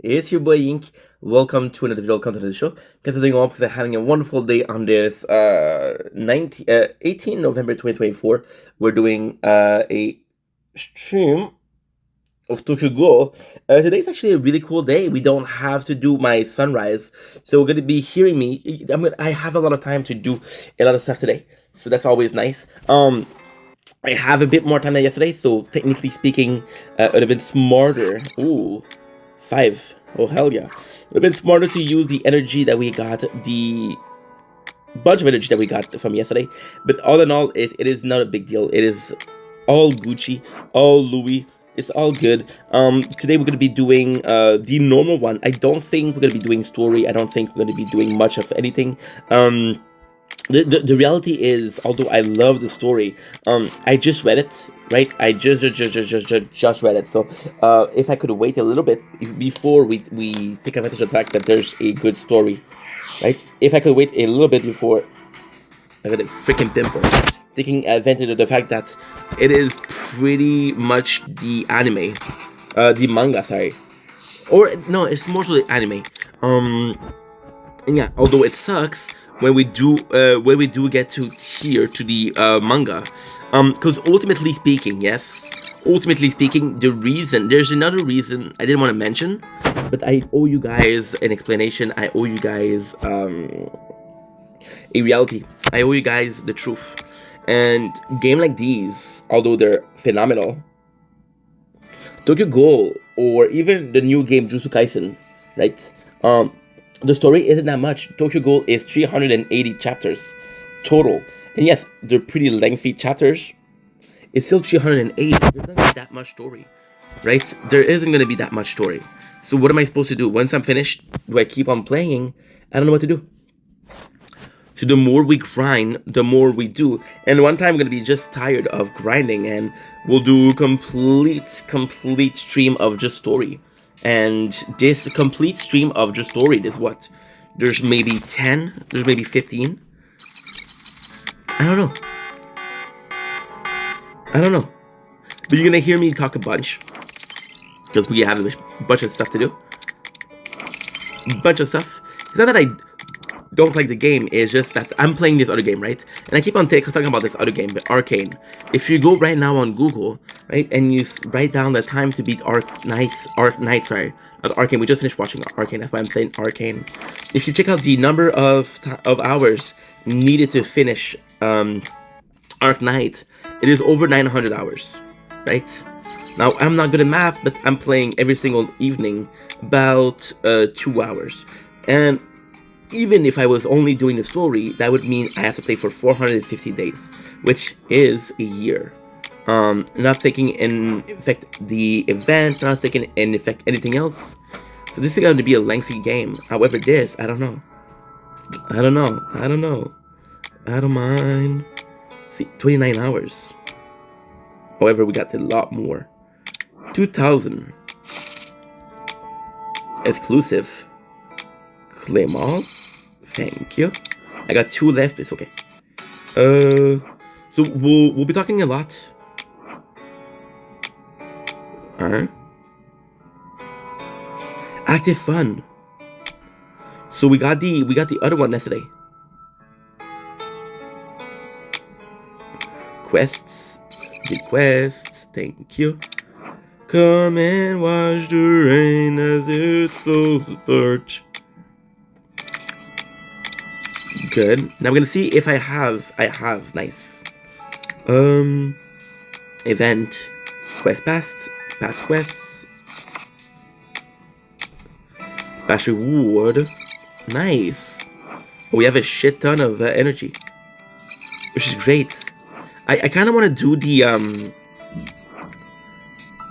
It's your boy Ink. Welcome to another video content of the show. Guys, are doing all because I'm having a wonderful day on this 18 November 2024. We're doing a stream of Tokyo Ghoul. Today's actually a really cool day. We don't have to do my sunrise, so we're gonna be hearing me. I have a lot of time to do a lot of stuff today, so that's always nice. I have a bit more time than yesterday, so technically speaking, it would have been smarter. Ooh. 5. Oh, hell yeah. It would have been smarter to use the energy that we got, the bunch of energy that we got from yesterday. But all in all, it is not a big deal. It is all Gucci, all Louis. It's all good. Today we're going to be doing the normal one. I don't think we're going to be doing story. I don't think we're going to be doing much of anything. The reality is, although I love the story, I just read it, right? I just read it. So if I could wait a little bit before we take advantage of the fact that there's a good story, right? If I could wait a little bit before, I got a freaking pimple. Taking advantage of the fact that it is pretty much the anime, the manga, sorry, or no, it's more so the anime. Yeah, although it sucks when we do get to here to the manga, because ultimately speaking, there's another reason I didn't want to mention, but I owe you guys an explanation. I owe you guys a reality. I owe you guys the truth. And game like these, although they're phenomenal, Tokyo Ghoul or even the new game Jujutsu Kaisen, right? The story isn't that much. Tokyo Ghoul is 380 chapters total. And yes, they're pretty lengthy chapters. It's still 380. There's not gonna be that much story, right? There isn't gonna be that much story. So what am I supposed to do? Once I'm finished, do I keep on playing? I don't know what to do. So the more we grind, the more we do. And one time I'm gonna be just tired of grinding and we'll do complete stream of just story. And this complete stream of just story is what? There's maybe 10, there's maybe 15. I don't know. But you're gonna hear me talk a bunch. Because we have a bunch of stuff to do. Bunch of stuff. It's not that I don't like the game, is just that I'm playing this other game, right? And I keep on talking about this other game, but Arcane. If you go right now on Google, right, and you write down the time to beat Arcane, not Arcane, we just finished watching Arcane, that's why I'm saying Arcane. If you check out the number of hours needed to finish Arc Knight, it is over 900 hours, right? Now, I'm not good at math, but I'm playing every single evening about 2 hours. And even if I was only doing the story, that would mean I have to play for 450 days, which is a year. Not taking in effect the event, not taking in effect anything else. So this is going to be a lengthy game. However, this, I don't know. I don't mind. See, 29 hours. However, we got a lot more. 2,000. Exclusive. Claim all. Thank you. I got 2 left. It's okay. So we'll be talking a lot. Alright. Active fun. So we got the other one yesterday. Quests. Did quests. Thank you. Come and watch the rain as it flows apart. Good. Now I'm gonna see if I have nice. Event. Quest past quests. Bash reward. Nice. We have a shit ton of energy, which is great. I kind of want to do the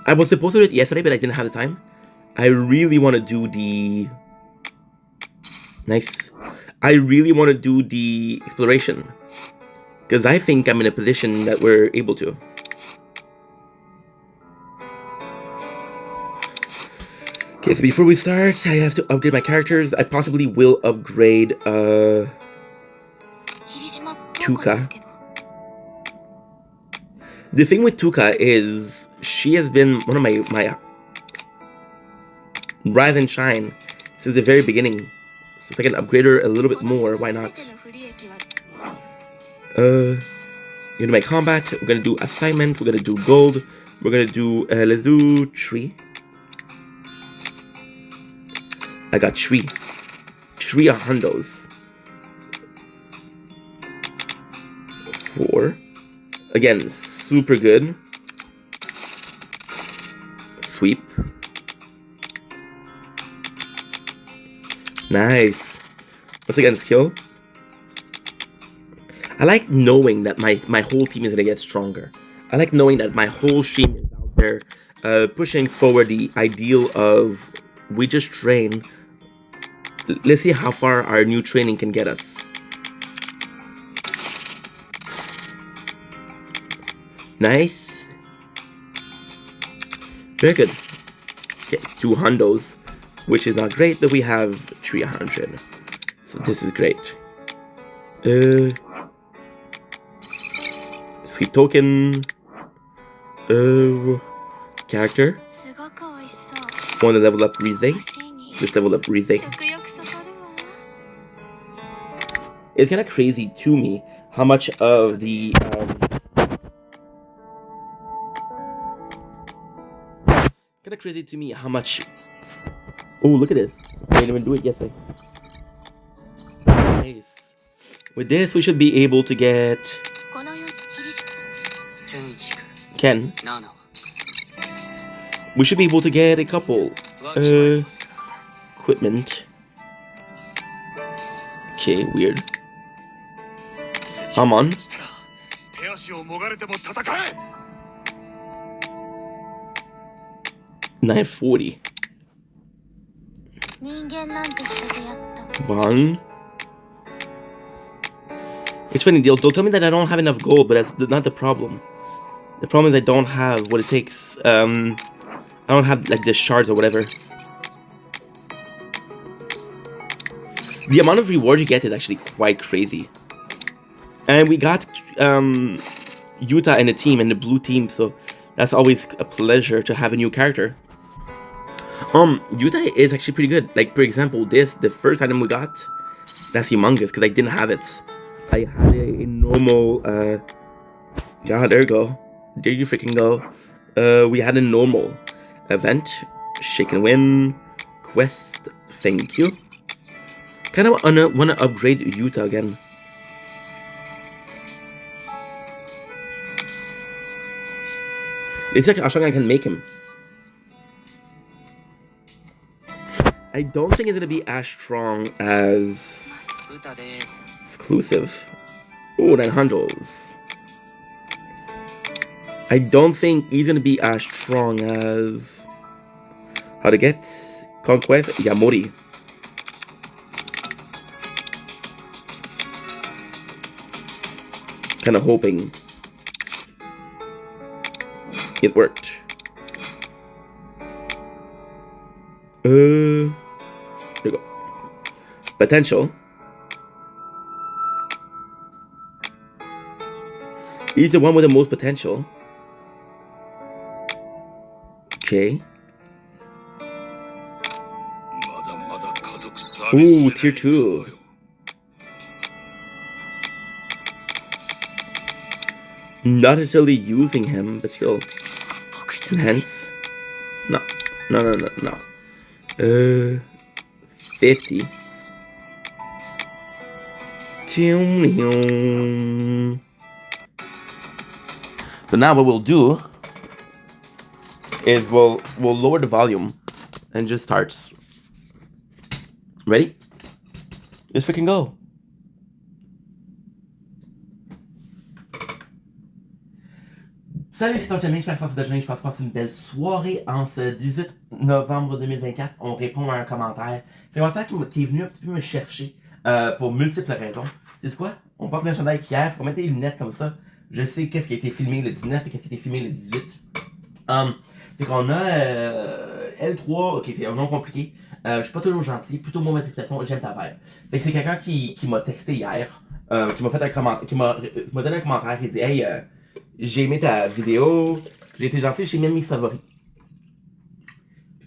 I was supposed to do it yesterday, but I didn't have the time. I really want to do the nice. I really want to do the exploration because I think I'm in a position that we're able to. Okay, so before we start, I have to upgrade my characters. I possibly will upgrade Tuka. The thing with Tuka is she has been one of my Rise and shine since the very beginning. So if I can upgrade her a little bit more, why not? We're gonna make combat. We're gonna do assignment. We're gonna do gold. We're gonna do let's do tree. I got tree. Tree are hundos. 4. Again, super good. Sweep. Nice. Once again, skill. I like knowing that my whole team is gonna get stronger. I like knowing that my whole stream is out there pushing forward the ideal of we just train. Let's see how far our new training can get us. Nice. Very good. Okay, 2 hundos, which is not great, but we have 300. So this is great. Sweet token. Character. Want to level up Rize. Just level up Rize. It's kind of crazy to me how much of the kind of crazy to me how much. Oh, look at this! I didn't even do it yesterday. Nice. With this, we should be able to get Ken. We should be able to get a couple equipment. Okay, weird. I'm on. $940. One. It's funny, they'll tell me that I don't have enough gold, but that's not the problem. The problem is I don't have what it takes. I don't have like the shards or whatever. The amount of reward you get is actually quite crazy. And we got Yuta and the team and the blue team, so that's always a pleasure to have a new character. Yuta is actually pretty good. Like, for example, the first item we got, that's humongous because I didn't have it. I had a normal, yeah, there you go. There you freaking go. We had a normal event, shake and win, quest, thank you. Kind of wanna upgrade Yuta again. Let's see how strong I can make him. I don't think it's gonna be as strong as exclusive. Oh, 900. I don't think he's gonna be as strong as how to get Conquest Yamori. Kind of hoping it worked. There we go. Potential. He's the one with the most potential. Okay. Ooh, tier 2. Not necessarily using him, but still. Enhance. No. 50. So now what we'll do is we'll lower the volume and just starts. Ready? Let's freaking go. Salut, c'est ton channel, je pense que je passe une belle soirée en ce 18 novembre 2024. On répond à un commentaire. C'est un commentaire qui est venu un petit peu me chercher pour multiples raisons. Tu sais quoi? On porte le chandail hier, faut mettre les lunettes comme ça. Je sais qu'est-ce qui a été filmé le 19 et qu'est-ce qui a été filmé le 18. C'est qu'on a L3, ok, c'est un nom compliqué. Je suis pas toujours gentil, plutôt mauvaise réputation, j'aime ta vibe. Fait que c'est quelqu'un qui m'a texté hier, qui m'a fait un commentaire, qui m'a donné un commentaire, qui dit hey, j'ai aimé ta vidéo, j'ai été gentil, j'ai mis mes favoris.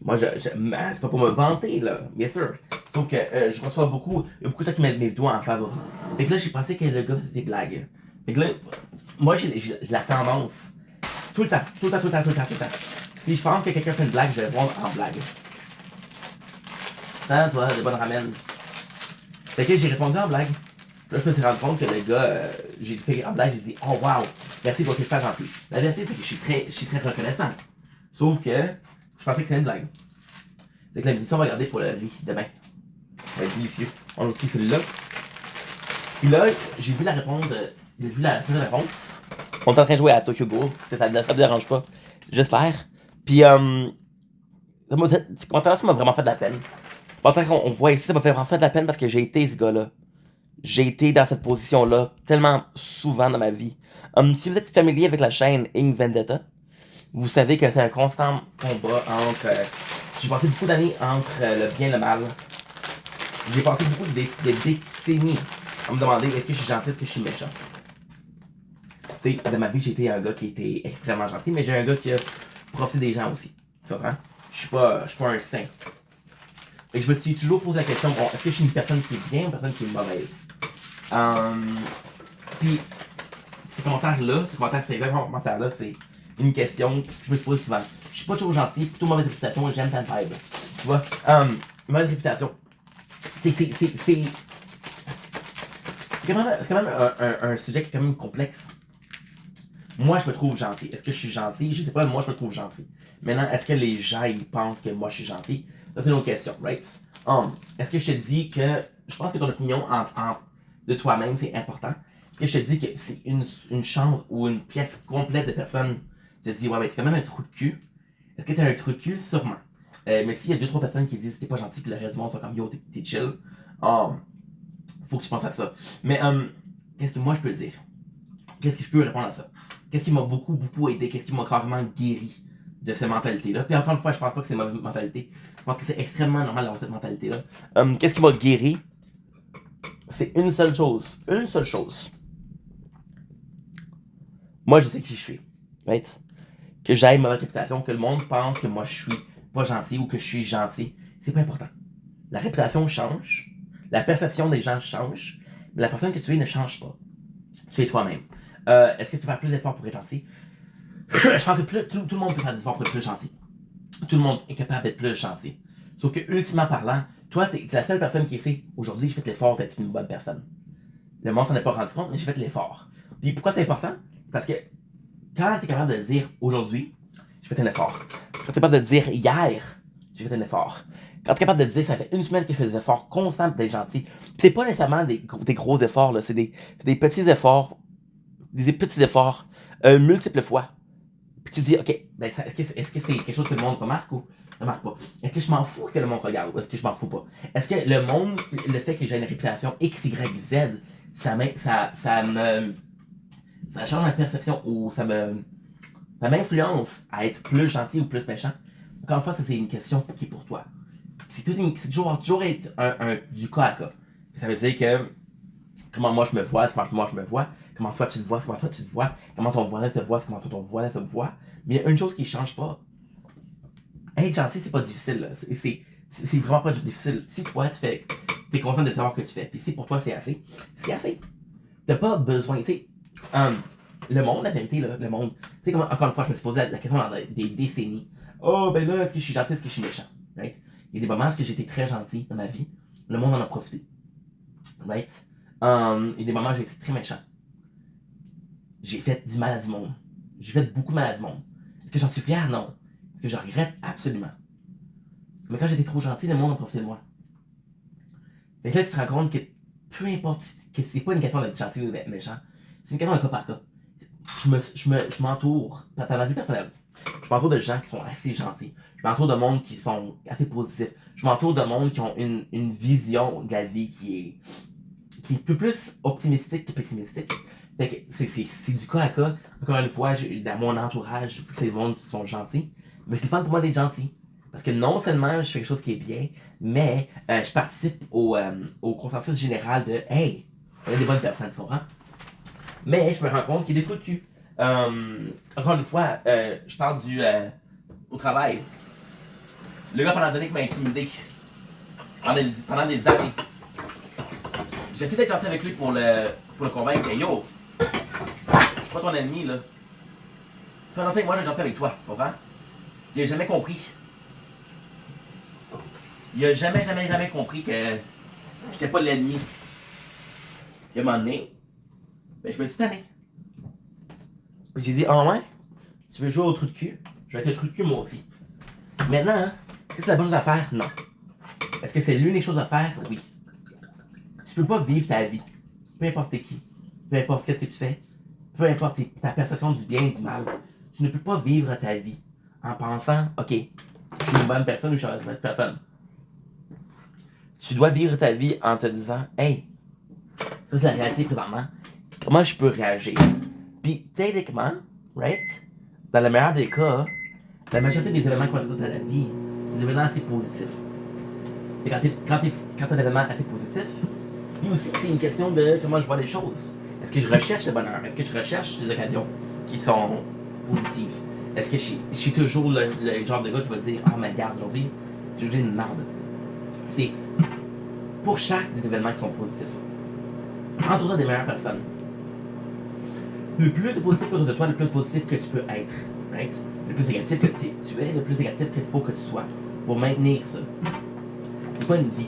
Moi, c'est pas pour me vanter, là, bien sûr. Sauf que je reçois beaucoup, il y a beaucoup de gens qui mettent mes vidéos en favori. Fait que là, j'ai pensé que le gars faisait des blagues. Fait que là, moi, j'ai la tendance, tout le temps, tout le temps, tout le temps, tout le temps, tout le temps. Si je pense que quelqu'un fait une blague, je vais répondre en blague. Hein, toi, de bonnes ramen. Fait que j'ai répondu en blague. Là, je me suis rendu compte que le gars, j'ai fait en blague, j'ai dit, oh wow, merci pour tes super gentil. La vérité, c'est que je suis très reconnaissant. Sauf que, je pensais que c'était une blague. Fait que là, il me dit, on va regarder pour le riz demain. Ça va être délicieux. On a aussi celui-là. Puis là, j'ai vu la réponse. J'ai vu la réponse. On est en train de jouer à Tokyo Ghoul. Ça me dérange pas. J'espère. Puis, ces commentaires-là, ça m'a vraiment fait de la peine. Pendant qu'on voit ici, ça m'a fait vraiment fait de la peine parce que j'ai été ce gars-là. J'ai été dans cette position-là tellement souvent dans ma vie. Si vous êtes familier avec la chaîne Ink Vendetta, vous savez que c'est un constant combat entre. J'ai passé beaucoup d'années entre le bien et le mal. J'ai passé beaucoup de décennies à me demander est-ce que je suis gentil, est-ce que je suis méchant. Tu sais, dans ma vie, j'ai été un gars qui était extrêmement gentil, mais j'ai un gars qui a profité des gens aussi. Tu comprends? Je suis pas un saint. Et je me suis toujours posé la question bon, est-ce que je suis une personne qui est bien ou une personne qui est mauvaise? Puis, ces commentaires-là, c'est exactement ce commentaire-là, c'est une question que je me suis posée souvent. Je suis pas toujours gentil, plutôt mauvaise réputation, j'aime ta vibe. Tu vois? Mauvaise réputation. C'est quand même un sujet qui est quand même complexe. Moi, je me trouve gentil. Est-ce que je suis gentil? Je sais pas, moi, je me trouve gentil. Maintenant, est-ce que les gens, ils pensent que moi, je suis gentil? Ça, c'est une autre question, right? Est-ce que je te dis que... Je pense que ton opinion de toi-même, c'est important. Est-ce que je te dis que c'est une chambre ou une pièce complète de personnes te dis, ouais, mais t'es quand même un trou de cul. Est-ce que t'es un trou de cul? Sûrement. Mais s'il y a 2-3 personnes qui disent t'es pas gentil, puis le reste du monde sont comme yo, t'es chill, faut que tu penses à ça. Mais qu'est-ce que moi je peux dire? Qu'est-ce que je peux répondre à ça? Qu'est-ce qui m'a beaucoup, beaucoup aidé? Qu'est-ce qui m'a carrément guéri de cette mentalité-là? Puis encore une fois, je pense pas que c'est une mauvaise mentalité. Je pense que c'est extrêmement normal d'avoir cette mentalité-là. Qu'est-ce qui m'a guéri? C'est une seule chose. Une seule chose. Moi, je sais qui je suis. Right? Que j'aille ma réputation, que le monde pense que moi je suis pas gentil ou que je suis gentil. C'est pas important. La réputation change. La perception des gens change. Mais la personne que tu es ne change pas. Tu es toi-même. Est-ce que tu peux faire plus d'efforts pour être gentil? Je pense que tout le monde peut faire des efforts pour être plus gentil. Tout le monde est capable d'être plus gentil. Sauf que, ultimement parlant, toi, t'es la seule personne qui sait, aujourd'hui, j'ai fait l'effort d'être une bonne personne. Le monde s'en est pas rendu compte, mais j'ai fait l'effort. Puis pourquoi c'est important? Parce que quand t'es capable de dire aujourd'hui, j'ai fait un effort. Quand t'es capable de dire hier, j'ai fait un effort. Quand t'es capable de dire ça fait une semaine que je fais des efforts constants d'être gentil. Puis c'est pas nécessairement des gros efforts, là. C'est des petits efforts. Des petits efforts multiples fois. Puis tu dis, ok, ben est-ce que c'est quelque chose que le monde remarque ou ne remarque pas? Est-ce que je m'en fous que le monde regarde ou est-ce que je m'en fous pas? Est-ce que le monde, le fait que j'ai une réputation X, Y, Z, ça change ma perception ou ça m'influence à être plus gentil ou plus méchant? Encore une fois, ça c'est une question qui est pour toi. C'est toujours être du cas à cas. Ça veut dire que comment moi je me vois, comment moi je me vois, comment toi tu te vois, comment toi tu te vois, comment ton voisin te voit, comment toi ton voisin te voit. Mais il y a une chose qui ne change pas. Être gentil, c'est pas difficile. Là. C'est vraiment pas difficile. Si toi tu fais, t'es content de savoir que tu fais, puis si pour toi c'est assez, c'est assez. T'as pas besoin, tu sais, le monde, la vérité, là, le monde, tu sais, encore une fois, je me suis posé la question dans des décennies. Oh, ben là, est-ce que je suis gentil, est-ce que je suis méchant? Right? Il y a des moments où j'étais très gentil dans ma vie, le monde en a profité. Right? Il y a des moments où j'ai été très méchant. J'ai fait du mal à du monde. J'ai fait beaucoup de mal à du monde. Est-ce que j'en suis fier? Non. Est-ce que je regrette? Absolument. Mais quand j'étais trop gentil, le monde a profité de moi. Fait que là, tu te rends compte que peu importe, que c'est pas une question d'être gentil ou d'être méchant, c'est une question de cas par cas. Je m'entoure, dans la vie personnelle, je m'entoure de gens qui sont assez gentils. Je m'entoure de monde qui sont assez positifs. Je m'entoure de monde qui ont une vision de la vie qui est plus optimistique que pessimistique. Fait que c'est du cas à cas. Encore une fois, dans mon entourage, vu que c'est des monde qui sont gentils, mais c'est le fun pour moi d'être gentil. Parce que non seulement je fais quelque chose qui est bien, mais je participe au consensus général de hey, on est des bonnes personnes, tu comprends? Mais je me rends compte qu'il y a des trous de cul. Encore une fois, je parle au travail. Le gars, pendant des années, qui m'a intimidé. Pendant des années. J'essaie d'être gentil avec lui pour le convaincre. Hey, yo, je suis pas ton ennemi, là. Tu vas danser avec moi, je vais être gentil avec toi, tu comprends? Il a jamais compris. Il a jamais compris que j'étais pas l'ennemi. Il a donné, ben je me suis tanné. Puis j'ai dit, ah ouais? Tu veux jouer au trou de cul? Je vais être un trou de cul moi aussi. Maintenant, hein, est-ce que c'est la bonne chose à faire? Non. Est-ce que c'est l'une des choses à faire? Oui. Tu peux pas vivre ta vie. Peu importe t'es qui. Peu importe qu'est-ce que tu fais. Peu importe ta perception du bien et du mal. Tu ne peux pas vivre ta vie en pensant, ok, je suis une bonne personne ou je suis une mauvaise personne. Tu dois vivre ta vie en te disant, hey, ça c'est la réalité présentement. Comment je peux réagir? Puis, techniquement, right? Dans le meilleur des cas, la majorité des événements qui vont arriver dans ta vie, c'est des événements assez positifs. Et quand t'as un événement assez positif, puis aussi c'est une question de comment je vois les choses. Est-ce que je recherche le bonheur? Est-ce que je recherche des occasions qui sont positives? Est-ce que je suis toujours le genre de gars qui va dire, ah, mais regarde, aujourd'hui, j'ai juste une merde. C'est pourchasse des événements qui sont positifs. Entoure-toi des meilleures personnes. Le plus positif autour de toi, le plus positif que tu peux être. Right? Le plus négatif que tu es, le plus négatif qu'il faut que tu sois. Pour maintenir ça. C'est pas une vie.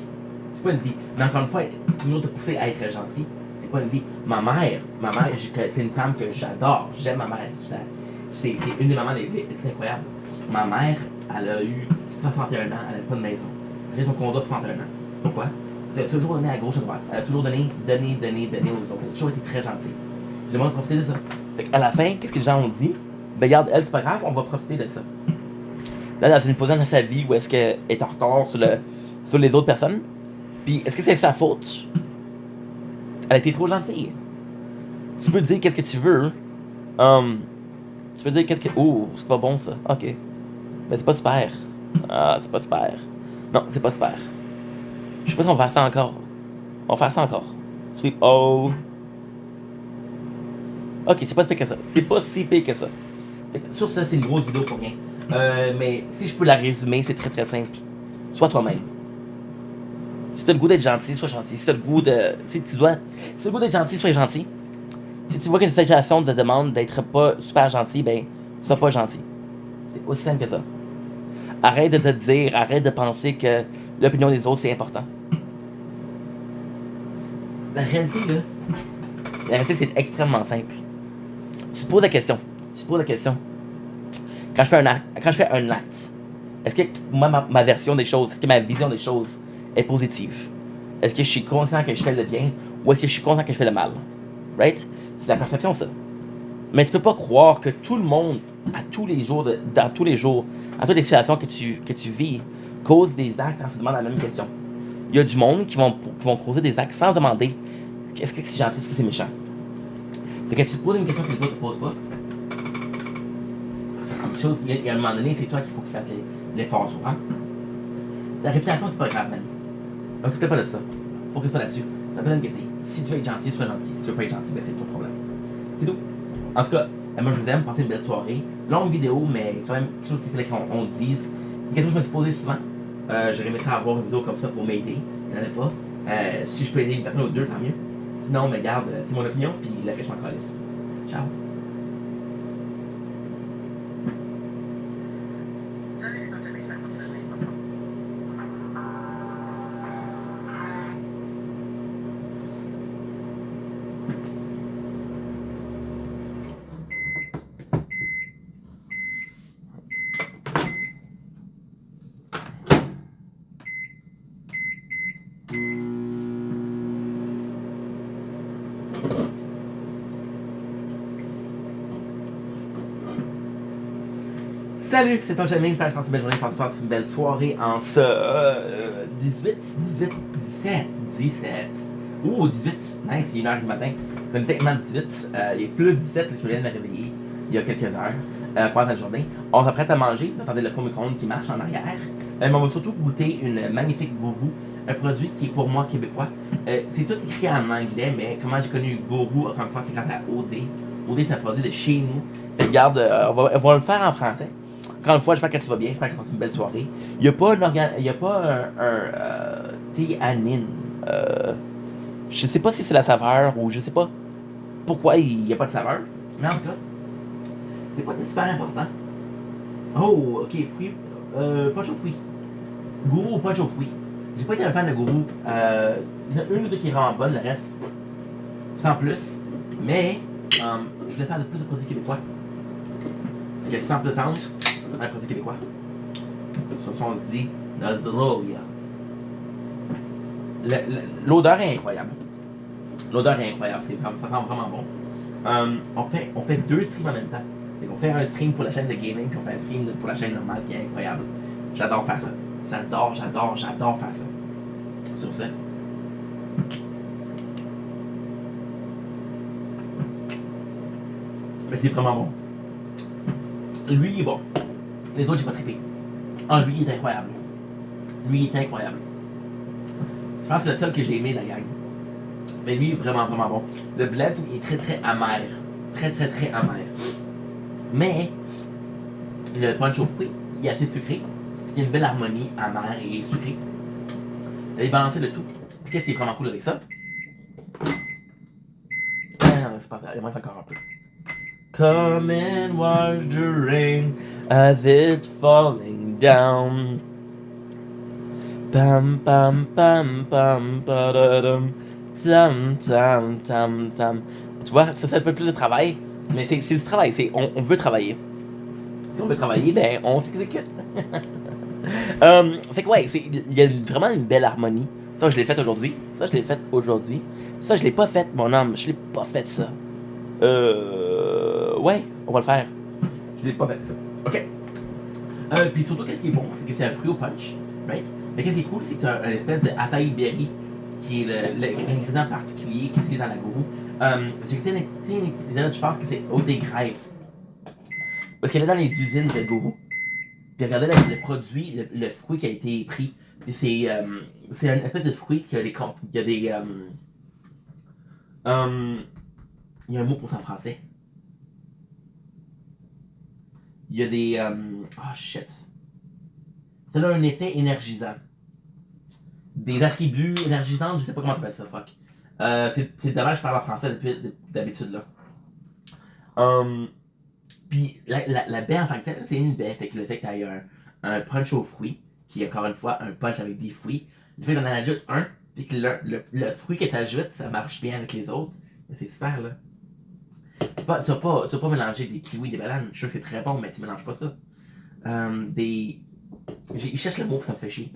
C'est pas une vie. Mais encore une fois, toujours te pousser à être gentil. C'est pas une vie. Ma mère, c'est une femme que j'adore. J'aime ma mère. C'est une des mamans les plus incroyables. Ma mère, elle a eu 61 ans, elle n'a pas de maison. Elle a son condo 61 ans. Pourquoi? Elle a toujours donné à gauche, à droite. Elle a toujours donné aux autres. Elle a toujours été très gentille. Je demande de profiter de ça. Fait qu'à la fin, qu'est-ce que les gens ont dit? Ben regarde, elle, c'est pas grave, on va profiter de ça. Là, dans une position de sa vie où est-ce qu'elle est en retard sur les autres personnes. Puis, est-ce que c'est sa faute? Elle a été trop gentille. Tu peux dire qu'est-ce que tu veux. Tu peux dire qu'est-ce que... Oh, c'est pas bon ça. Ok. Mais c'est pas super. Ah, c'est pas super. Non, c'est pas super. Je sais pas si on va faire ça encore. On va faire ça encore. Sweep oh. Ok, c'est pas si pire que ça. C'est pas si pire que ça. Sur ça, c'est une grosse vidéo pour rien. Mais si je peux la résumer, c'est très très simple. Sois toi-même. Si t'as le goût d'être gentil, sois gentil. Si t'as le goût de. Si tu as le goût d'être gentil, sois gentil. Si tu vois qu'une situation te demande d'être pas super gentil, ben, sois pas gentil. C'est aussi simple que ça. Arrête de te dire, arrête de penser que l'opinion des autres, c'est important. La réalité, là, la réalité, c'est extrêmement simple. Tu te poses la question. Quand je fais un acte, est-ce que moi, ma version des choses, est-ce que ma vision des choses est positive? Est-ce que je suis conscient que je fais le bien ou est-ce que je suis conscient que je fais le mal? Right? C'est la perception, ça. Mais tu peux pas croire que tout le monde, à tous les jours, dans toutes les situations que tu vis, cause des actes en se demandant la même question. Il y a du monde qui vont causer des actes sans demander est-ce que c'est gentil, est-ce que c'est méchant. Fait que tu te poses une question que les autres ne te posent pas. Il y a un moment donné, c'est toi qu'il faut qu'il fasse l'effort sur. Hein? La réputation, c'est pas grave, man. Occupe-toi pas de ça. Focus-toi là-dessus. T'as besoin de guetter. Si tu veux être gentil, sois gentil. Si tu veux pas être gentil, ben c'est ton problème. C'est tout. En tout cas, moi je vous aime, passez une belle soirée. Longue vidéo, mais quand même quelque chose qu'il fallait qu'on dise. Une question que je me suis posée souvent. J'aurais aimé ça avoir une vidéo comme ça pour m'aider. Il n'y en avait pas. Si je peux aider une personne ou deux, tant mieux. Sinon, mais garde, c'est mon opinion, puis le reste, je m'en calisse. Ciao. Salut, c'est ton Jamie, j'espère que tu une belle journée, je pense une belle soirée en ce 17. Ouh, 18, nice, il est 1h du matin. On est techniquement 18, il est plus 17 que je viens de me réveiller il y a quelques heures pendant la journée. On s'apprête à manger, vous entendez le four micro-ondes qui marche en arrière. Mais on va surtout goûter une magnifique gourou, un produit qui est pour moi québécois. C'est tout écrit en anglais, mais comment j'ai connu gourou, encore une fois, c'est grâce à OD. OD, c'est un produit de chez nous. Fait, regarde, on va le faire en français. Encore une fois, j'espère que tu vas bien, j'espère que tu passes une belle soirée. Il n'y a pas un théanine. Je sais pas si c'est la saveur ou je sais pas pourquoi il n'y a pas de saveur. Mais en tout cas, c'est pas super important. Oh, ok, fruits. Punch aux fruits. Gourou ou punch aux fruits. J'ai pas été un fan de gourou. Il y en a une ou deux qui est vraiment bonne, le reste, sans plus. Mais, je voulais faire de plus de produits québécois. Fait que simple de tendre, un produit québécois. Ce sont dit notre drogue. L'odeur est incroyable. L'odeur est incroyable, ça sent vraiment bon. On fait deux streams en même temps. On fait un stream pour la chaîne de gaming, puis on fait un stream pour la chaîne normale qui est incroyable. J'adore faire ça. J'adore faire ça. Sur ça. Mais c'est vraiment bon. Lui, il est bon. Les autres, j'ai pas trippé. Ah, lui, il est incroyable. Lui, il est incroyable. Je pense que c'est le seul que j'ai aimé de la gang. Mais lui, vraiment bon. Le blend est très amer. Très amer. Mais, le punch aux fruits, il est assez sucré. Il y a une belle harmonie amère et sucrée. Il est balancé de tout. Puis qu'est-ce qui est vraiment cool avec ça? Non, c'est pas ça. Il manque encore un peu. Come and watch the rain as it's falling down. Pam pam pam pam padadum. Tam tam tam tam. Tu vois, ça c'est un peu plus de travail, mais c'est du travail. On veut travailler. Si on veut travailler, ben on s'exécute. Fait que ouais, il y a vraiment une belle harmonie. Ça, je l'ai fait aujourd'hui. Ça, je l'ai fait aujourd'hui. Ça, je l'ai pas fait, mon homme. Je l'ai pas fait, ça. Ouais, on va le faire. Je l'ai pas fait, ça. Ok. Puis surtout, qu'est-ce qui est bon, c'est que c'est un fruit au punch, right? Mais qu'est-ce qui est cool, c'est que tu as une espèce de acai berry, qui est l'ingrédient particulier qui est dans la gourou. J'ai écouté un épisode, je pense que c'est eau des graisses. Parce qu'elle est dans les usines de gourou. Puis regardez le produit, le fruit qui a été pris. Puis c'est une espèce de fruit qui a des. Il y a des. Il y a un mot pour ça en français. Il y a des. Oh shit. Ça a un effet énergisant. Des attributs énergisants, je sais pas comment t'appelles ça, fuck. C'est dommage, je parle en français d'habitude là. Puis la baie en tant que telle, c'est une baie. Fait que le fait que tu aies un punch aux fruits, qui est encore une fois un punch avec des fruits, le fait que tu en ajoutes un, puis que le fruit que tu ajoutes, ça marche bien avec les autres, c'est super là. Tu vas pas mélanger des kiwis, des bananes. Je sais que c'est très bon, mais tu mélanges pas ça. Je cherche le mot pour ça me fait chier.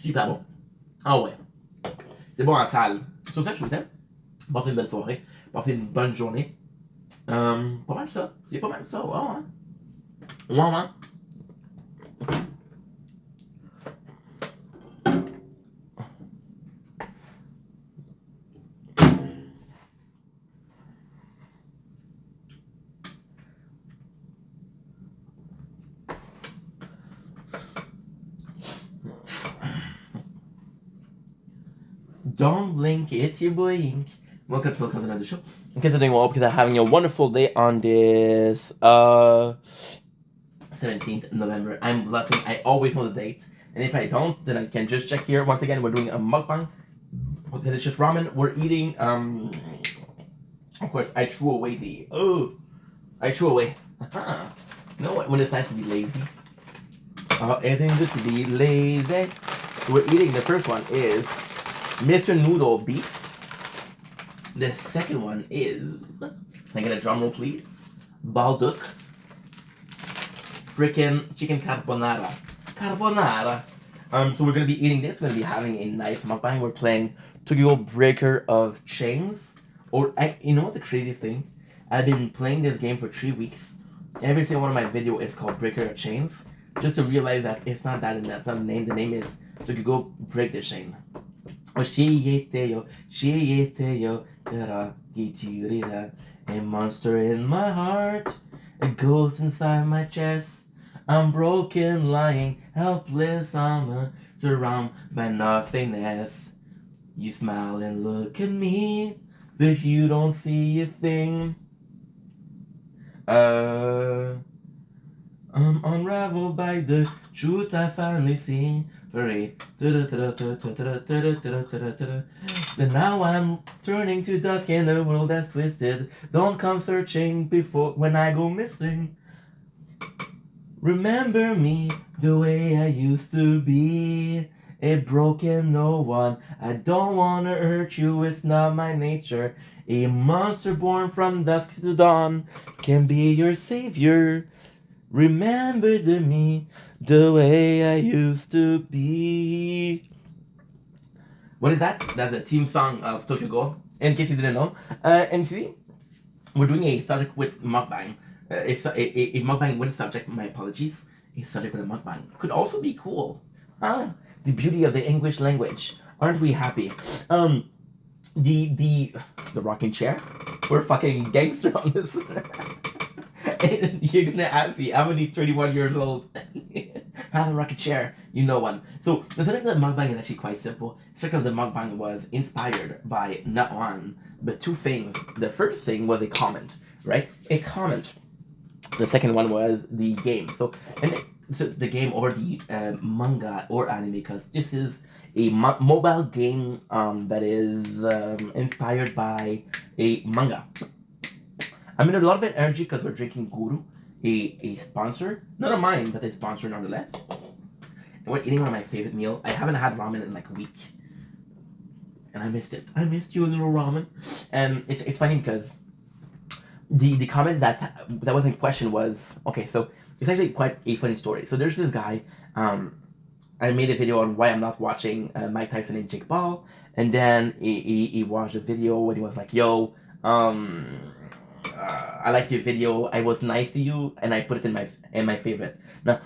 Super bon. Ah ouais. C'est bon en salle. Sur ça, je vous aime. Passez une belle soirée. Passez une bonne journée. Pas mal ça. C'est pas mal ça. Ouais, hein. Ouais, hein. Don't blink, it's your boy Ink. Welcome to another show. I'm doing well because I'm having a wonderful day on this 17th November. I'm bluffing. I always know the dates. And if I don't, then I can just check here. Once again, we're doing a mukbang with delicious ramen. We're eating of course I threw away I threw away. You know what? When it's nice to be lazy. It's good to be lazy. We're eating, the first one is Mr. Noodle Beef. The second one is, can I get a drum roll please? Balduc. Freaking chicken carbonara. So we're gonna be eating this. We're gonna be having a nice mukbang. We're playing To-Go Breaker of Chains. You know what the craziest thing? I've been playing this game for 3 weeks. Every single one of my videos is called Breaker of Chains. Just to realize that it's not that, and that's not the name. The name is To-Go Break the Chain. A monster in my heart, a ghost inside my chest. I'm broken, lying, helpless, I'm surrounded by nothingness. You smile and look at me, but you don't see a thing. I'm unraveled by the truth I finally see. Hooray. Then now I'm turning to dusk in a world that's twisted. Don't come searching before when I go missing. Remember me the way I used to be. A broken no one. I don't wanna hurt you, it's not my nature. A monster born from dusk to dawn can be your savior. Remember me the way I used to be. What is that? That's a theme song of Tokyo Ghoul. In case you didn't know, and see, we're doing a subject with mukbang. A mukbang with a subject. My apologies. A subject with a mukbang could also be cool. The beauty of the English language. Aren't we happy? The rocking chair. We're fucking gangster on this. And you're gonna ask me, I'm only 31 years old. Have a rocking chair, you know one. So the subject of the mukbang is actually quite simple. The subject of the mukbang was inspired by not one, but two things. The first thing was a comment, right? A comment. The second one was the game. So the game or the manga or anime, because this is a mobile game that is inspired by a manga. I'm in a lot of energy because we're drinking guru, a sponsor, not of mine, but a sponsor nonetheless. And we're eating one of my favorite meal. I haven't had ramen in like a week, and I missed it. I missed you, little ramen. And it's funny because the comment that was in question was okay. So it's actually quite a funny story. So there's this guy. I made a video on why I'm not watching Mike Tyson and Jake Paul, and then he watched a video when he was like, "Yo, I like your video. I was nice to you, and I put it in my favorite." Now,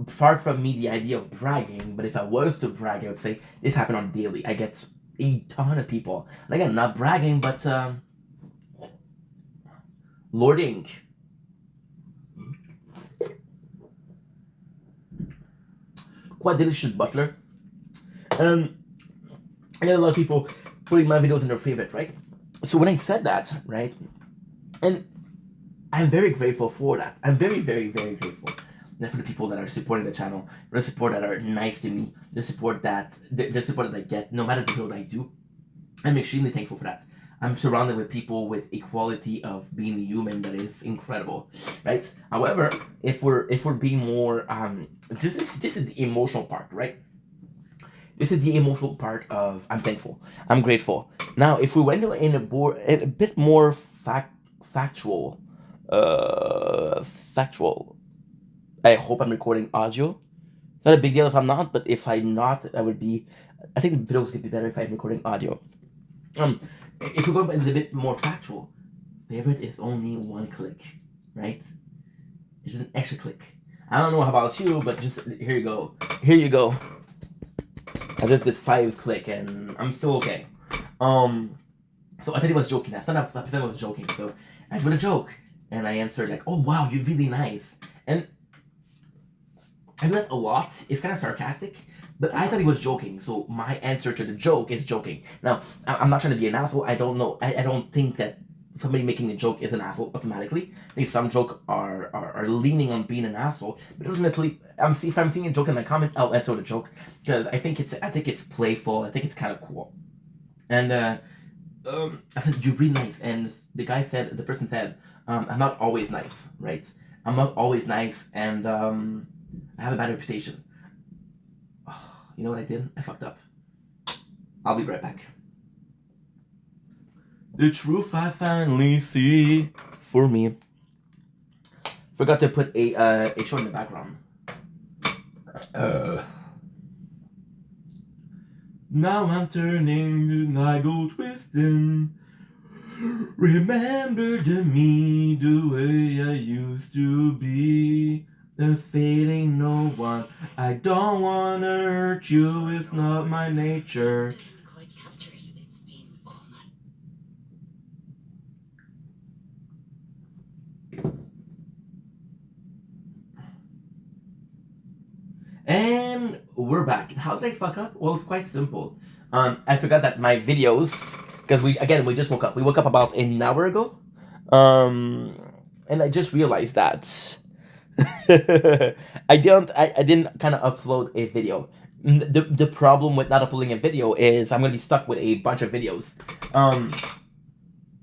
far from me the idea of bragging, but if I was to brag, I would say this happened on daily. I get a ton of people. And again, not bragging, but lording. Quite delicious butler. I get a lot of people putting my videos in their favorite, right? So when I said that, right, and I'm very grateful for that. I'm very, very, very grateful. And for the people that are supporting the channel, for the support that are nice to me, the support that I get, no matter the video I do, I'm extremely thankful for that. I'm surrounded with people with a quality of being human that is incredible, right? However, if we're being more, this is the emotional part, right? This is the emotional part of I'm thankful, I'm grateful. Now, if we went in a bit more factual, factual. I hope I'm recording audio. Not a big deal if I'm not, but if I'm not, I would be. I think the videos could be better if I'm recording audio. If we go a bit more factual, favorite is only one click, right? It's just an extra click. I don't know about you, but just here you go. Here you go. I just did 5 click and I'm still okay. So I thought he was joking. I thought I was joking. So I did a joke and I answered like, "Oh wow, you're really nice." And I do that a lot. It's kind of sarcastic, but I thought he was joking. So my answer to the joke is joking. Now I'm not trying to be an asshole. I don't know. I don't think that somebody making a joke is an asshole automatically. I think some joke are leaning on being an asshole. But ultimately, if I'm seeing a joke in my comment, I'll answer the joke because I think it's playful. I think it's kind of cool. And I said, "You're really nice," and the person said, "I'm not always nice, right? I'm not always nice, and I have a bad reputation." Oh, you know what I did? I fucked up. I'll be right back. The truth I finally see for me. Forgot to put a short in the background. Now I'm turning and I go twisting. Remember me the way I used to be. The fate ain't no one. I don't wanna hurt you, it's not my nature. And we're back. How did I fuck up? Well, it's quite simple. I forgot that my videos because we just woke up. We woke up about an hour ago, um, and I just realized that I didn't kind of upload a video. The problem with not uploading a video is I'm gonna be stuck with a bunch of videos. Um,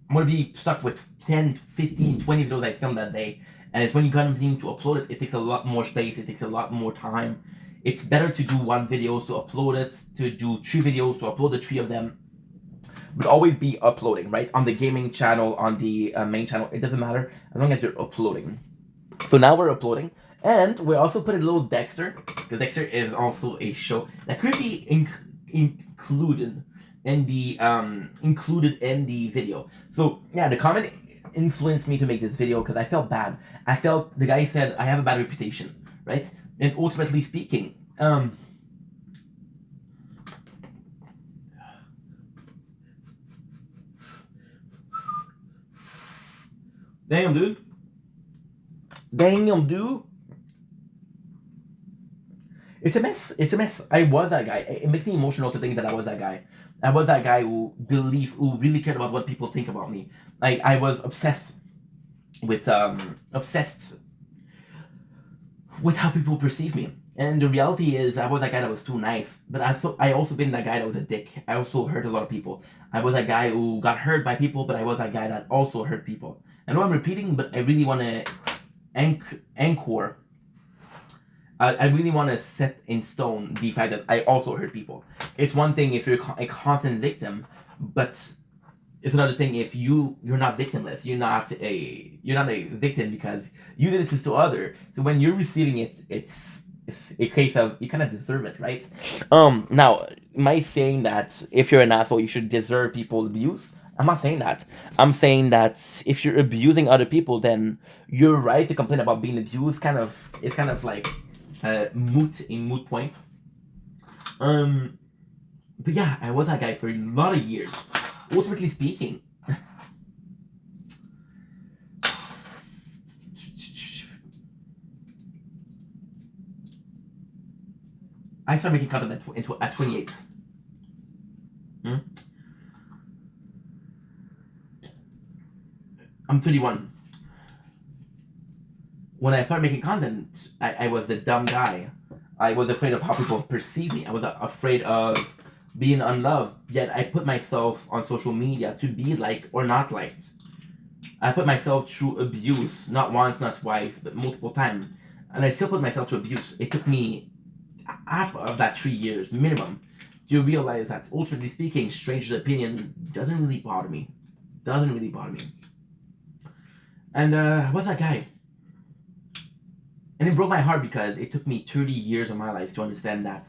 I'm gonna be stuck with 10, 15, 20 videos I filmed that day. And it's when you kind of need to upload it, it takes a lot more space, it takes a lot more time. It's better to do one video to upload it, to do 3 videos to upload the 3 of them. But always be uploading, right? On the gaming channel, on the main channel, it doesn't matter as long as you're uploading. So now we're uploading, and we also put a little Dexter, because Dexter is also a show that could be included in the video. So yeah, the comment influenced me to make this video because I felt bad. I felt the guy said I have a bad reputation, right? And ultimately speaking, damn dude. Damn dude. It's a mess. It's a mess. I was that guy. It makes me emotional to think that I was that guy. I was that guy who really cared about what people think about me. I was obsessed with how people perceive me. And the reality is, I was that guy that was too nice. But I also been that guy that was a dick. I also hurt a lot of people. I was that guy who got hurt by people, but I was that guy that also hurt people. I know I'm repeating, but I really want to anchor. I really want to set in stone the fact that I also hurt people. It's one thing if you're a constant victim, but it's another thing if you're not victimless. You're not a victim because you did it to other. So when you're receiving it, it's a case of you kind of deserve it, right? Now, am I saying that if you're an asshole, you should deserve people's abuse? I'm not saying that. I'm saying that if you're abusing other people, then you're right to complain about being abused. It's kind of like a moot point. But yeah, I was that guy for a lot of years. Ultimately speaking, I started making content at 28. I'm 31. When I started making content, I was the dumb guy. I was afraid of how people perceive me. I was afraid of being unloved. Yet I put myself on social media to be liked or not liked. I put myself through abuse, not once, not twice, but multiple times. And I still put myself through abuse. It took me half of that 3 years, minimum, to realize that, ultimately speaking, strangers' opinion doesn't really bother me. Doesn't really bother me. And I was that guy. And it broke my heart because it took me 30 years of my life to understand that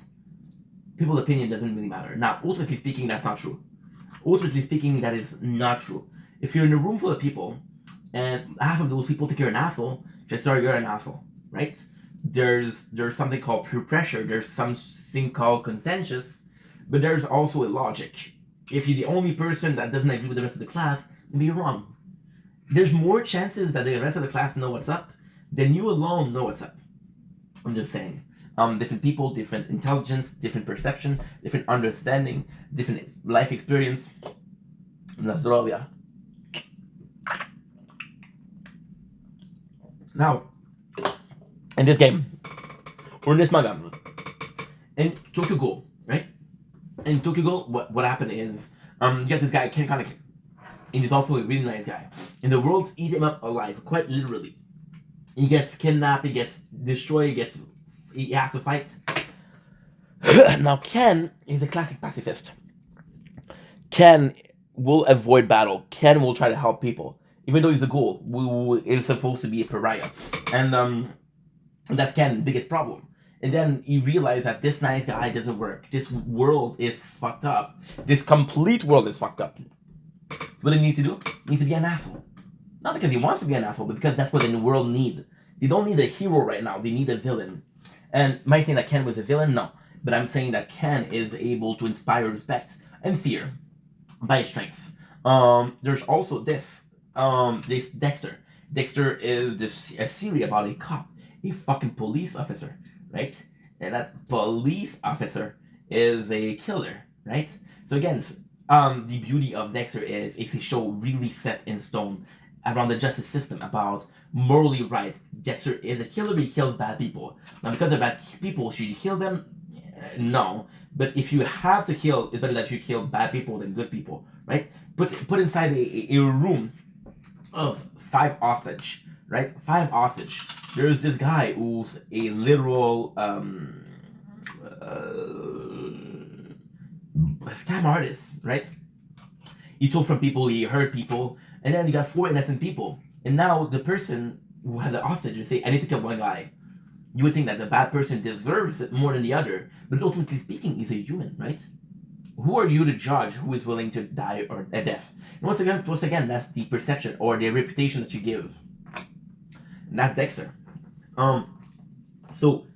people's opinion doesn't really matter. Now, ultimately speaking, that's not true. Ultimately speaking, that is not true. If you're in a room full of people, and half of those people think you're an asshole, just sorry, you're an asshole, right? There's something called peer pressure. There's something called consensus, but there's also a logic. If you're the only person that doesn't agree with the rest of the class, maybe you're wrong. There's more chances that the rest of the class know what's up than you alone know what's up. I'm just saying. Different people, different intelligence, different perception, different understanding, different life experience. Na zdrowia. Now, in this game, we're in this manga. In Tokyo Ghoul, right? In Tokyo Ghoul, what happened is, you got this guy, Ken Kaneki, and he's also a really nice guy. And the world's eating him up alive, quite literally. He gets kidnapped, he gets destroyed, he has to fight. Now, Ken is a classic pacifist. Ken will avoid battle. Ken will try to help people. Even though he's a ghoul, who is supposed to be a pariah. And that's Ken's biggest problem. And then you realize that this nice guy doesn't work. This world is fucked up. This complete world is fucked up. What do you need to do? He needs to be an asshole. Not because he wants to be an asshole, but because that's what the world needs. They don't need a hero right now. They need a villain. And am I saying that Ken was a villain? No. But I'm saying that Ken is able to inspire respect and fear by his strength. There's also this Dexter. Dexter is a series about a cop, a fucking police officer, right? And that police officer is a killer, right? So again, The beauty of Dexter is it's a show really set in stone around the justice system about morally right. Dexter is a killer, he kills bad people. Now, because they're bad people, should you kill them? No. But if you have to kill, it's better that you kill bad people than good people, right? Put inside a room of 5 hostage, right? 5 hostage. There's this guy who's a literal scam artist, right? He stole from people, he hurt people, and then you got 4 innocent people. And now the person who has the hostage will say, I need to kill one guy. You would think that the bad person deserves it more than the other, but ultimately speaking, he's a human, right? Who are you to judge who is willing to die or a death? And once again, that's the perception or the reputation that you give. And that's Dexter. Um, so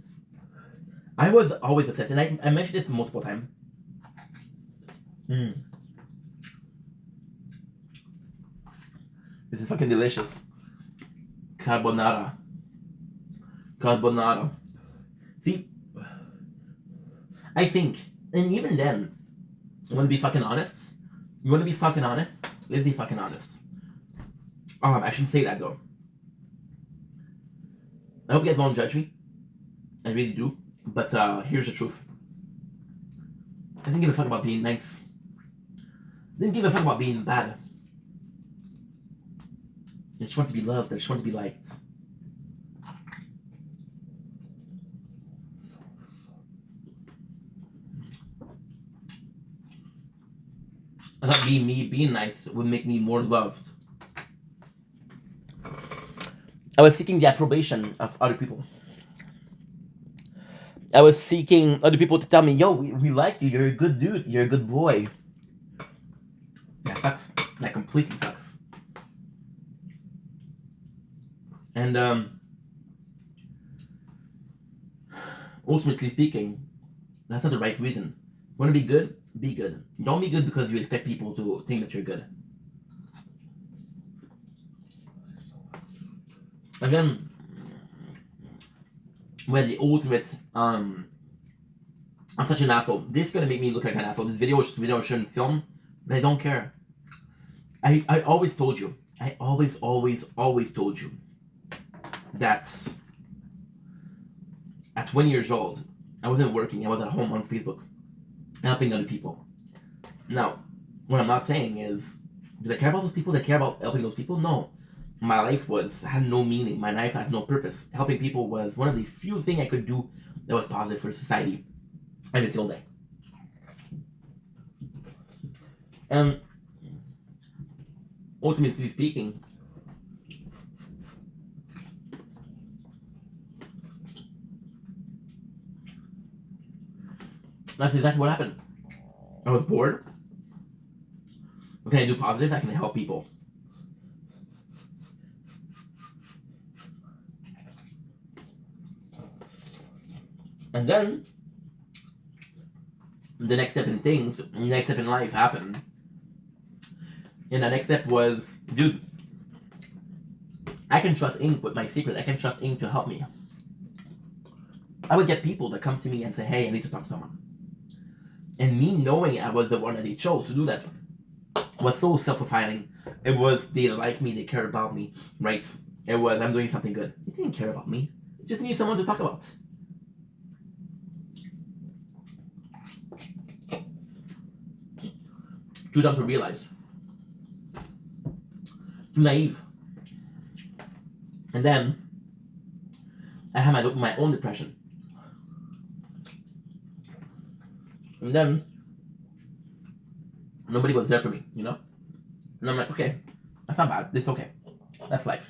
I was always obsessed, and I mentioned this multiple times. Mm. This is fucking delicious. Carbonara. Carbonara. See, I think, and even then, you want to be fucking honest? You want to be fucking honest? Let's be fucking honest. I shouldn't say that though. I hope you guys don't judge me. I really do. But here's the truth. I didn't give a fuck about being nice. I didn't give a fuck about being bad. I just want to be loved. I just want to be liked. I thought being nice would make me more loved. I was seeking the approbation of other people. I was seeking other people to tell me, yo, we like you. You're a good dude. You're a good boy. That sucks. That completely sucks. And ultimately speaking, that's not the right reason. You want to be good? Be good. Don't be good because you expect people to think that you're good. Again, we're the ultimate. I'm such an asshole. This is gonna make me look like an asshole. This video shouldn't film, but I don't care. I always told you. I always told you that at 20 years old, I wasn't working. I was at home on Facebook, helping other people. Now, what I'm not saying is, did I care about those people? Did I care about helping those people? No. My life had no meaning. My life had no purpose. Helping people was one of the few things I could do that was positive for society every single day. And ultimately speaking, that's exactly what happened. I was bored. What can I do positive? I can help people. And then the next step in life happened. And the next step was, dude, I can trust Ink with my secret. I can trust Ink to help me. I would get people to come to me and say, hey, I need to talk to someone. And me knowing I was the one that they chose to do that was so self-fulfilling. It was, they like me, they care about me, right? It was, I'm doing something good. They didn't care about me. They just need someone to talk about. Too dumb to realize. Too naive. And then I had my own depression. And then nobody was there for me, you know? And I'm like, okay, that's not bad. It's okay. That's life.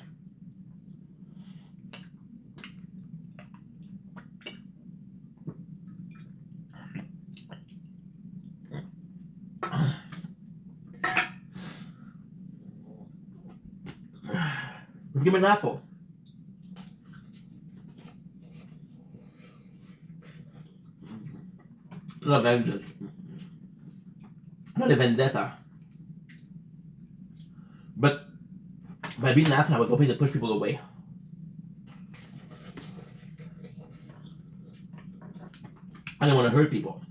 Give me an asshole. Not vengeance. Not a vendetta. But by being an asshole, I was hoping to push people away. I didn't want to hurt people.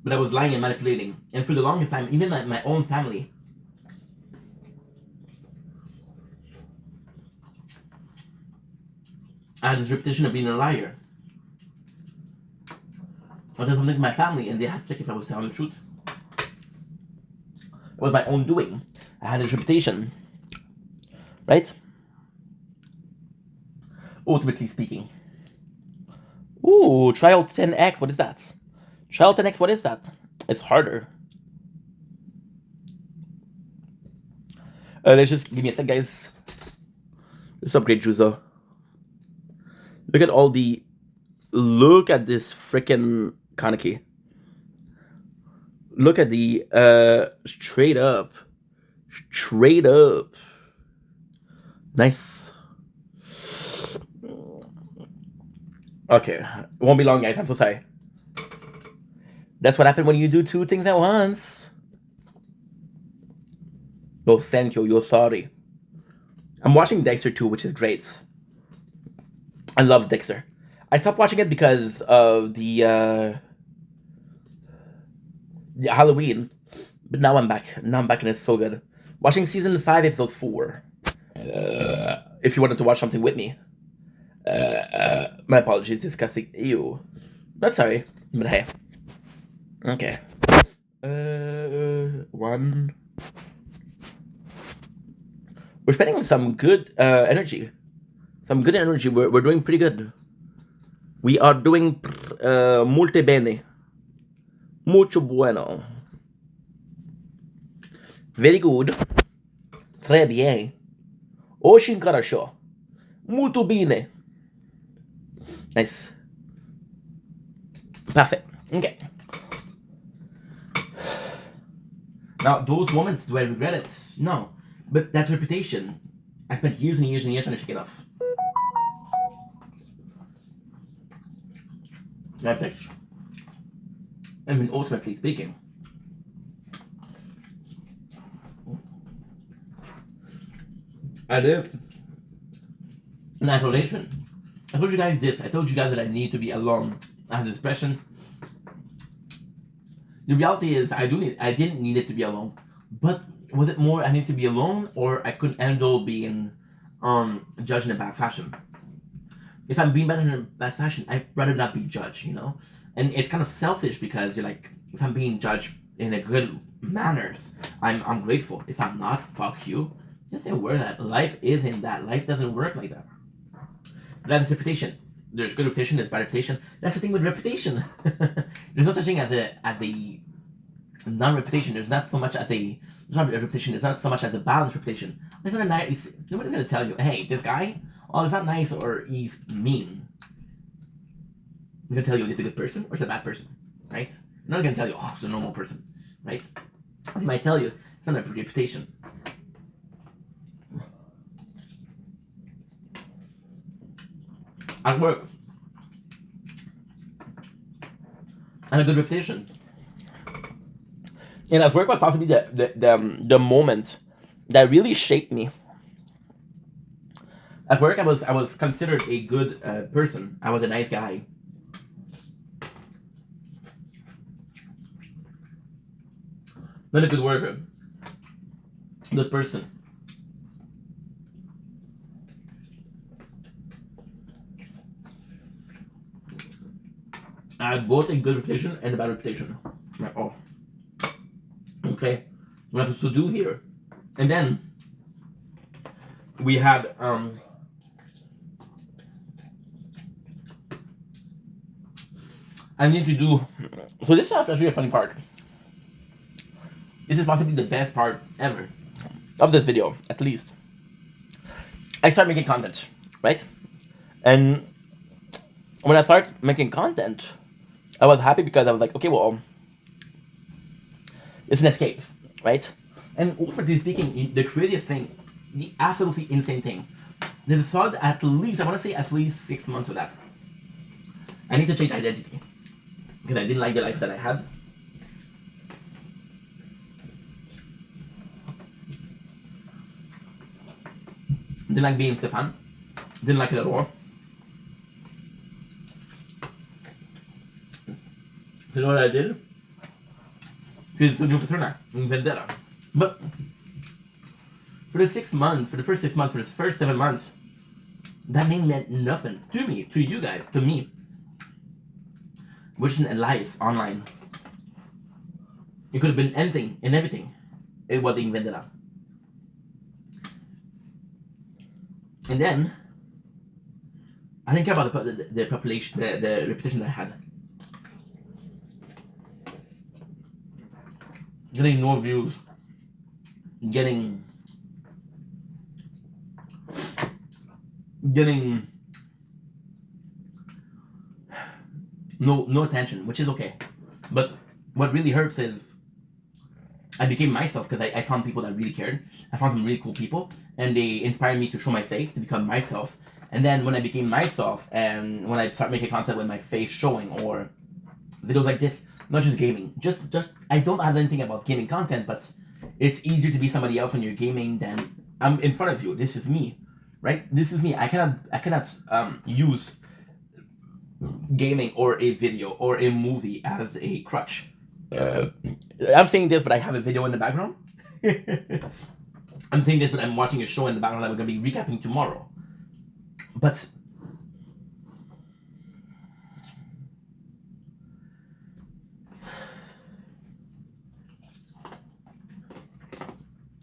But but I was lying and manipulating. And for the longest time, even my own family, I had this reputation of being a liar. I did something to my family, and they had to check if I was telling the truth. It was my own doing. I had this reputation, right? Ultimately speaking. Ooh, trial 10x. What is that? Trial 10x. What is that? It's harder. Let's just give me a sec, guys. Let's upgrade Juzo. Look at all the. Look at this freaking Kaneki. Look at the straight up. Straight up. Nice. Okay. It won't be long, guys. I'm so sorry. That's what happened when you do two things at once. No, thank you. You're sorry. I'm watching Dexter 2, which is great. I love Dexter. I stopped watching it because of the Halloween, but now I'm back. Now I'm back and it's so good. Watching season 5, episode 4. If you wanted to watch something with me. My apologies, disgusting. Ew. Not sorry, but hey. Okay. One. We're spending some good energy. Some good energy. We're doing pretty good. We are doing multe bene. Mucho bueno. Very good. Très bien. Очень хорошо. Molto bene. Nice. Perfect. Okay. Now, those moments, do I regret it? No. But that's reputation. I spent years and years and years trying to shake it off. Text. I mean, ultimately speaking, I lived in isolation. I told you guys this. I told you guys that I need to be alone. I have depression. The reality is, I didn't need it to be alone. But was it more I need to be alone, or I couldn't handle being judged in a bad fashion? If I'm being better in a bad fashion, I'd rather not be judged, you know? And it's kind of selfish because you're like, if I'm being judged in a good manners, I'm grateful. If I'm not, fuck you. Just say a word that life isn't that. Life doesn't work like that. That's reputation. There's good reputation, there's bad reputation. That's the thing with reputation. There's no such thing as a non-reputation. There's not so much as a reputation. There's not so much as a balanced reputation. It's not nice. Nobody's gonna tell you, hey, this guy, oh, he's not nice or he's mean. I'm gonna tell you he's a good person or he's a bad person, right? I'm not gonna tell you, oh, he's a normal person, right? They might tell you it's not a reputation. At work, and a good reputation. And at work was possibly the moment that really shaped me. At work, I was considered a good person. I was a nice guy. Not a good worker. Good person. I had both a good reputation and a bad reputation. I'm like, oh, okay, what else to do here? And then we had I need to do. So this is actually a funny part. This is possibly the best part ever of this video, at least. I started making content, right? And when I started making content, I was happy because I was like, okay, well, it's an escape, right? And ultimately speaking, the creative thing, the absolutely insane thing, there's a solid at least, I want to say at least 6 months of that. I need to change identity because I didn't like the life that I had. Didn't like being Stefan. Didn't like it at all. So you know what I did? Because it's a new persona, vendetta. But for the first 6 months, for the first 7 months, that name meant nothing to me, to you guys, to me. Which is an Elias online. It could have been anything and everything. It was being vendetta. And then I didn't care about the population, the reputation that I had. Getting no views, getting no attention, which is okay. But what really hurts is I became myself because I found people that really cared. I found some really cool people, and they inspired me to show my face, to become myself. And then when I became myself, and when I start making content with my face showing, or videos like this, not just gaming, just I don't have anything about gaming content, but it's easier to be somebody else when you're gaming than I'm in front of you. This is me, right? This is me. I cannot use gaming or a video or a movie as a crutch. I'm saying this, but I have a video in the background. I'm saying this, but I'm watching a show in the background that we're going to be recapping tomorrow. But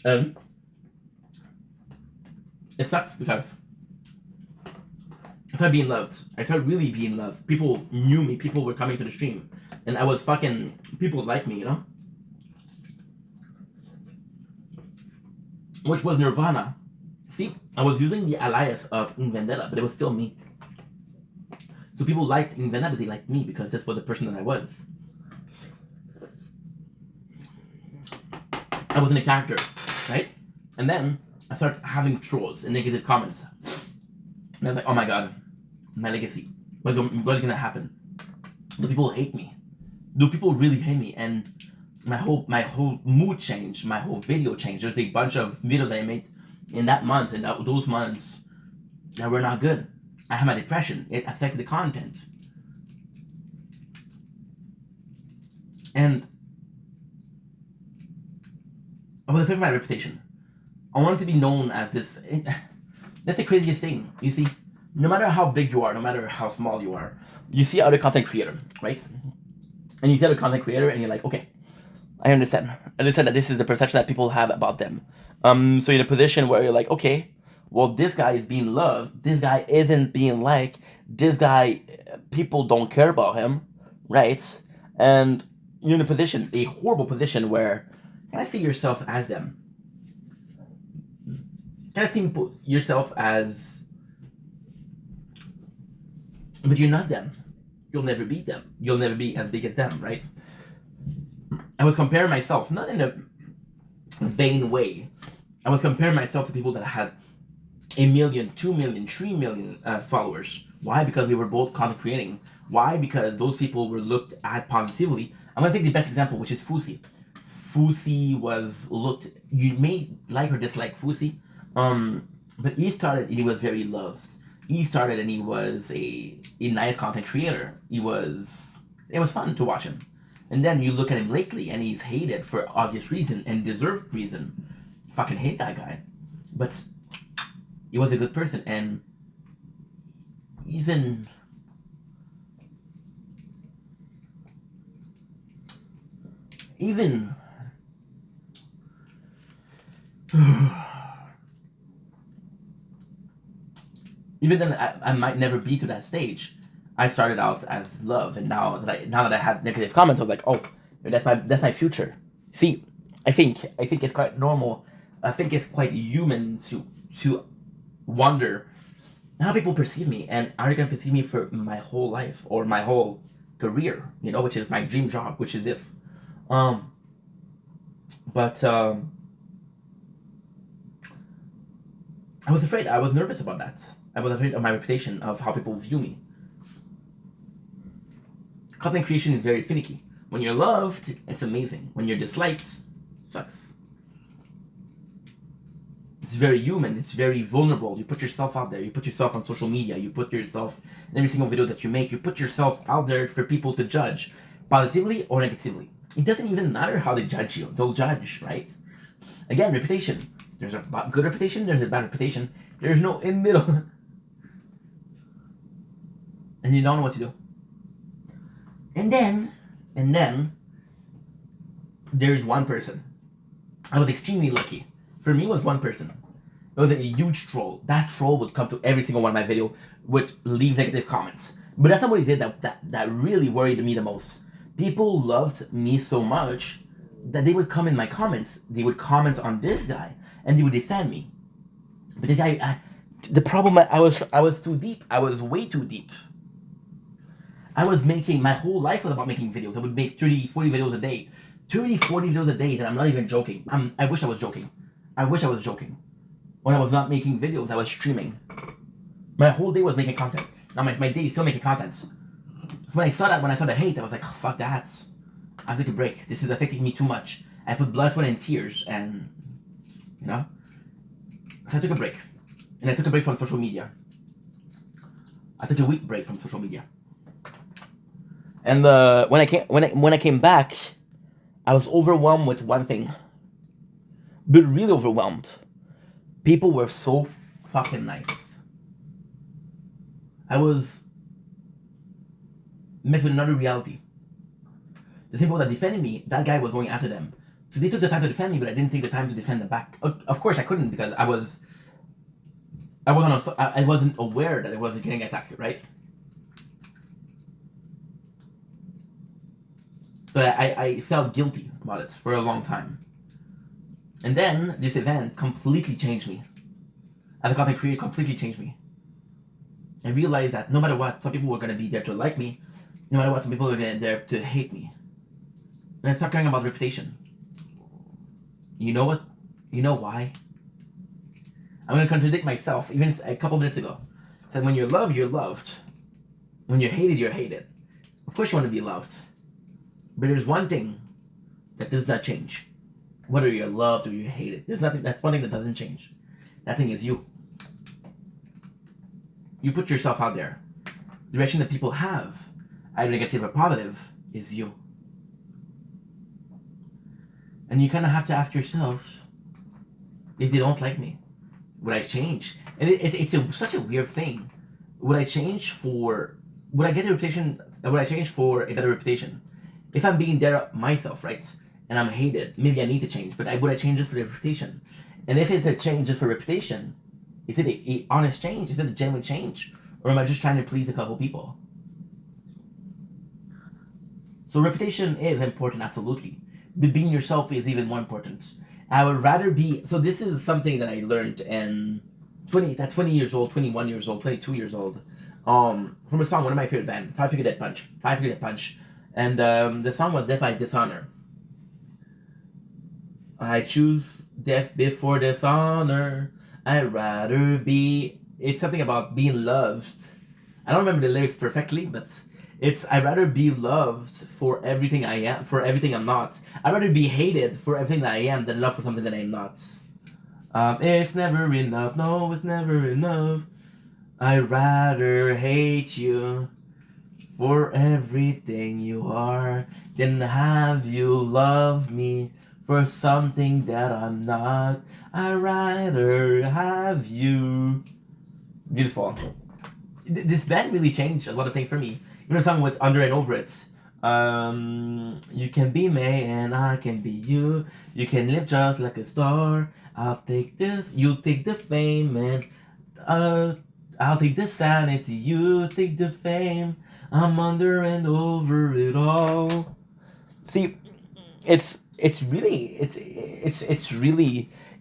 it sucks because I started being loved. I started really being loved. People knew me. People were coming to the stream. And I was fucking... People like me, you know? Which was Nirvana. See? I was using the alias of Vendetta, but it was still me. So people liked Vendetta, but they liked me because this was the person that I was. I wasn't a character, right? And then I started having trolls and negative comments. And I was like, oh my god, my legacy. What is gonna happen? Do people hate me? Do people really hate me? And my whole mood changed, my whole video changed. There's a bunch of videos that I made in that month and those months that were not good. I had my depression. It affected the content. And I was afraid of my reputation. I wanted to be known as this. That's the craziest thing. You see, no matter how big you are, no matter how small you are, you see other content creator, right? And you see other content creator, and you're like, okay, I understand. I understand that this is the perception that people have about them. So you're in a position where you're like, okay, well, this guy is being loved. This guy isn't being liked. This guy, people don't care about him, right? And you're in a position, a horrible position, where can I see yourself as them? Can I see yourself as... But you're not them. You'll never beat them. You'll never be as big as them, right? I was comparing myself, not in a vain way. I was comparing myself to people that had 1 million, 2 million, 3 million followers. Why? Because they were both content creating. Why? Because those people were looked at positively. I'm going to take the best example, which is Fusi. Fusi was looked... You may like or dislike Fusi, but he started and he was very loved. He started and he was a nice content creator. It was fun to watch him. And then you look at him lately and he's hated for obvious reason and deserved reason. Fucking hate that guy. But he was a good person, and even then, I might never be to that stage. I started out as love, and now that I had negative comments, I was like, oh, that's my future. See, I think it's quite normal. I think it's quite human to wonder how people perceive me, and are they gonna perceive me for my whole life or my whole career? You know, which is my dream job, which is this. But I was afraid. I was nervous about that. I was afraid of my reputation, of how people view me. Content creation is very finicky. When you're loved, it's amazing. When you're disliked, it sucks. It's very human. It's very vulnerable. You put yourself out there. You put yourself on social media. You put yourself in every single video that you make. You put yourself out there for people to judge, positively or negatively. It doesn't even matter how they judge you. They'll judge, right? Again, reputation. There's a good reputation, there's a bad reputation. There's no in middle. And you don't know what to do. And then, there's one person. I was extremely lucky. For me, it was one person. It was a huge troll. That troll would come to every single one of my videos, would leave negative comments. But that's not what he did that really worried me the most. People loved me so much that they would come in my comments. They would comment on this guy, and they would defend me. But the guy, the problem, I was too deep. I was way too deep. I was making, my whole life was about making videos. I would make 30, 40 videos a day. 30, 40 videos a day, and I'm not even joking. I wish I was joking. I wish I was joking. When I was not making videos, I was streaming. My whole day was making content. Now my day is still making content. So when I saw the hate, I was like, oh, fuck that. I'll take a break. This is affecting me too much. I put blood, sweat, and tears, and, you know? So I took a break. And I took a break from social media. I took a week break from social media. And when I came back, I was overwhelmed with one thing. But really overwhelmed. People were so fucking nice. I was met with another reality. The same people that defended me, that guy was going after them. So they took the time to defend me, but I didn't take the time to defend them back. Of course I couldn't, because I wasn't aware that I was getting attacked, right? But I felt guilty about it for a long time. And then this event completely changed me. As a content creator, completely changed me. I realized that no matter what, some people were going to be there to like me. No matter what, some people were going to be there to hate me. And I started caring about reputation. You know what? You know why? I'm going to contradict myself, even a couple minutes ago. I said when you're loved, you're loved. When you're hated, you're hated. Of course you want to be loved. But there's one thing that does not change. Whether you're loved or you're hated. There's nothing, that's one thing that doesn't change. That thing is you. You put yourself out there. The reaction that people have, either negative or positive, is you. And you kind of have to ask yourself, if they don't like me, would I change? And it's such a weird thing. Would I change for... Would I get a reputation... Would I change for a better reputation? If I'm being there myself, right? And I'm hated, maybe I need to change. But would I change just for the reputation? And if it's a change just for reputation, is it a honest change? Is it a genuine change? Or am I just trying to please a couple people? So reputation is important, absolutely. But being yourself is even more important. I would rather be... So this is something that I learned in 20 years old, 21 years old, 22 years old. From a song, one of my favorite bands, Five Finger Death Punch. And the song was Death by Dishonor. I choose death before dishonor. I'd rather be... It's something about being loved. I don't remember the lyrics perfectly, but it's I'd rather be loved for everything I am, for everything I'm not. I'd rather be hated for everything that I am than loved for something that I'm not. It's never enough. No, it's never enough. I'd rather hate you for everything you are than have you love me for something that I'm not. I'd rather have you. Beautiful. This band really changed a lot of things for me. Even a song with Under and Over It. You can be me and I can be you. You can live just like a star. You take the fame and I'll take the sanity. You take the fame. I'm under and over it all. See, it's really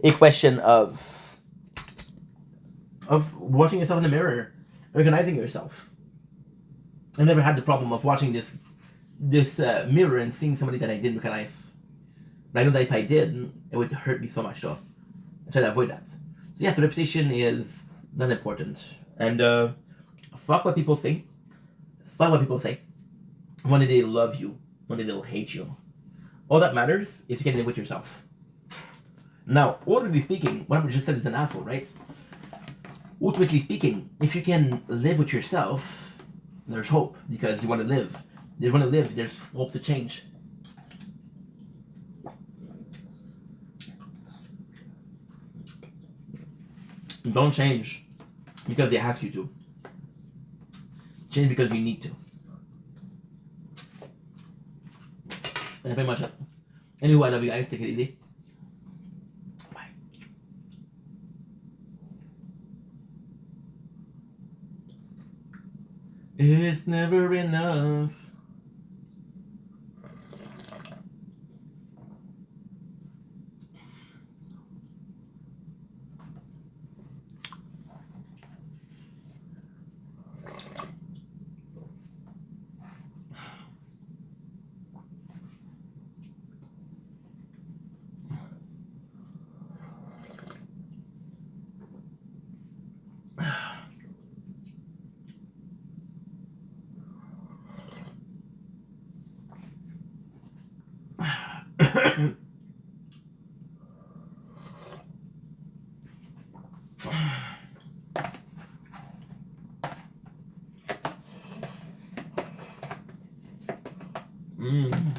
a question of watching yourself in the mirror, recognizing yourself. I never had the problem of watching this mirror and seeing somebody that I didn't recognize. But I know that if I did, it would hurt me so much. So I try to avoid that. So yes, reputation is not important. And fuck what people think. Fuck what people say. One day they'll love you. One day they'll hate you. All that matters is you can live with yourself. Now, ultimately speaking, what I just said is an asshole, right? Ultimately speaking, if you can live with yourself, there's hope because you want to live. You want to live, there's hope to change. Don't change because they ask you to. Change because you need to. And pretty much it. Anyway, I love you guys. Take it easy. Bye. It's never enough. Mm.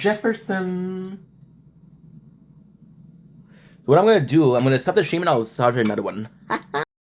Jefferson. What I'm gonna do, I'm gonna stop the stream and I'll start another one.